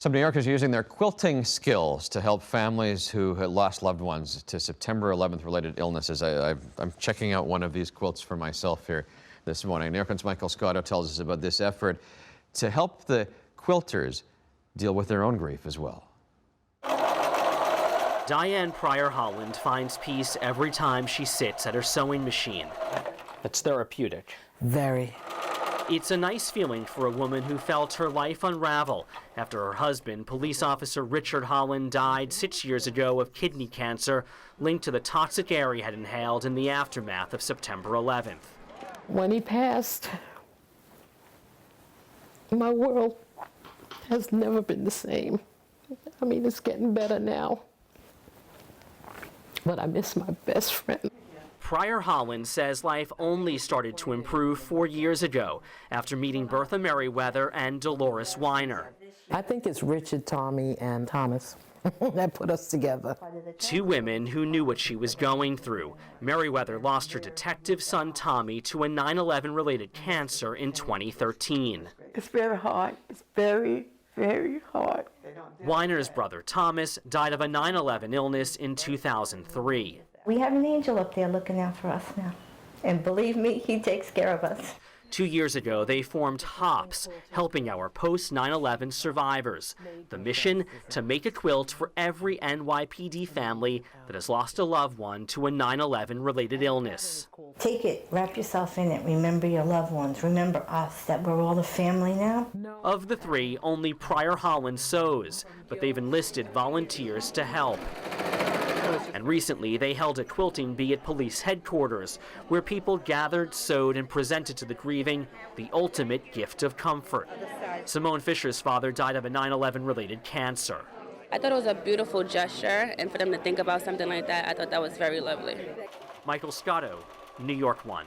Some New Yorkers are using their quilting skills to help families who had lost loved ones to September 11th related illnesses. I'm checking out one of these quilts for myself here this morning. New Yorkers' Michael Scotto tells us about this effort to help the quilters deal with their own grief as well. Diane Pryor Holland finds peace every time she sits at her sewing machine. It's therapeutic. Very. It's a nice feeling for a woman who felt her life unravel after her husband, police officer Richard Holland, died 6 years ago of kidney cancer linked to the toxic air he had inhaled in the aftermath of September 11th. When he passed, my world has never been the same. I mean, it's getting better now, but I miss my best friend. Pryor Holland says life only started to improve 4 years ago after meeting Bertha Merriweather and Dolores Weiner. I think it's Richard, Tommy, and Thomas that put us together. Two women who knew what she was going through. Merriweather lost her detective son Tommy to a 9/11 related cancer in 2013. It's very hard. It's very, very hard. Weiner's brother Thomas died of a 9/11 illness in 2003. We have an angel up there looking out for us now. And believe me, he takes care of us. 2 years ago, they formed HOPS, helping our post-9/11 survivors. The mission, to make a quilt for every NYPD family that has lost a loved one to a 9/11 related illness. Take it, wrap yourself in it, remember your loved ones, remember us, that we're all a family now. Of the three, only Pryor Holland sews, but they've enlisted volunteers to help. And recently, they held a quilting bee at police headquarters, where people gathered, sewed, and presented to the grieving the ultimate gift of comfort. Simone Fisher's father died of a 9/11 related cancer. I thought it was a beautiful gesture, and for them to think about something like that, I thought that was very lovely. Michael Scotto, New York One.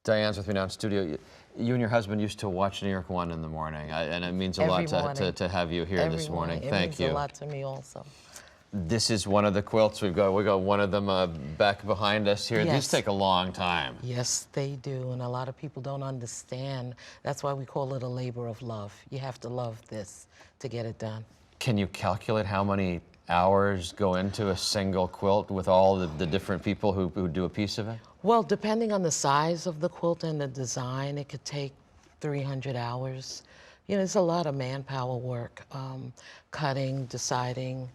Diane's with me now in studio. You and your husband used to watch New York One in the morning, and it means a lot to have you here this morning. Thank you. It means a lot to me also. This is one of the quilts. We got one of them back behind us here. Yes. These take a long time. Yes, they do, and a lot of people don't understand. That's why we call it a labor of love. You have to love this to get it done. Can you calculate how many hours go into a single quilt with all the different people who do a piece of it? Well, depending on the size of the quilt and the design, it could take 300 hours. You know, it's a lot of manpower work, cutting, deciding,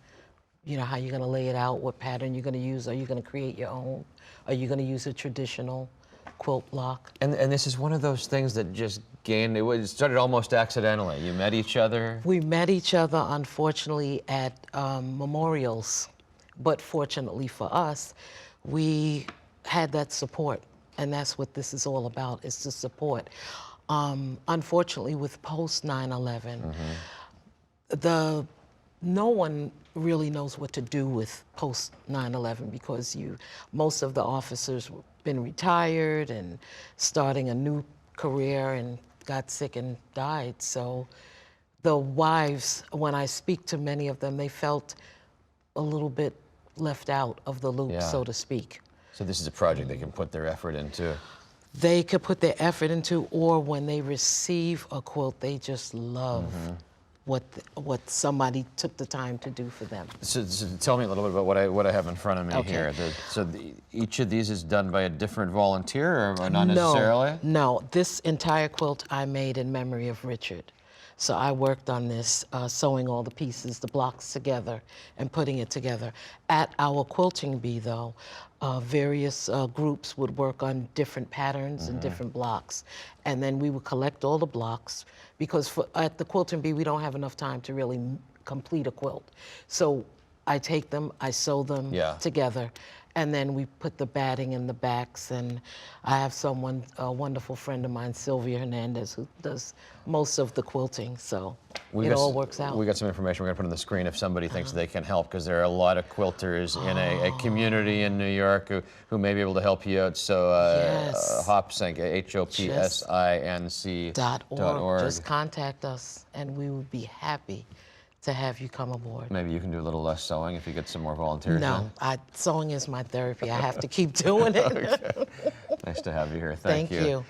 you know, how you're going to lay it out, what pattern you're going to use. Are you going to create your own? Are you going to use a traditional quilt block? And this is one of those things that just it started almost accidentally. You met each other? We met each other, unfortunately, at memorials. But fortunately for us, we had that support. And that's what this is all about, is to support. Unfortunately, with post 9/11, no one really knows what to do with post 9/11 because most of the officers have been retired and starting a new career and got sick and died. So the wives, when I speak to many of them, they felt a little bit left out of the loop, so to speak. So this is a project they can put their effort into. They could put their effort into, or when they receive a quilt, they just love what somebody took the time to do for them. So tell me a little bit about what I have in front of me here. Each of these is done by a different volunteer, or not necessarily? No, this entire quilt I made in memory of Richard. So I worked on this, sewing all the pieces, the blocks together, and putting it together. At our quilting bee, though, various groups would work on different patterns and different blocks. And then we would collect all the blocks, because at the quilting bee, we don't have enough time to really complete a quilt. So I take them, I sew them together, and then we put the batting in the backs. And I have a wonderful friend of mine, Sylvia Hernandez, who does most of the quilting. So it all works out. We got some information we're going to put on the screen if somebody thinks they can help, because there are a lot of quilters in a community in New York who may be able to help you out. So HOPSINC, HOPSINC.org. Just contact us, and we would be happy to have you come aboard. Maybe you can do a little less sewing if you get some more volunteers. No, sewing is my therapy. I have to keep doing it. Okay. Nice to have you here. Thank you.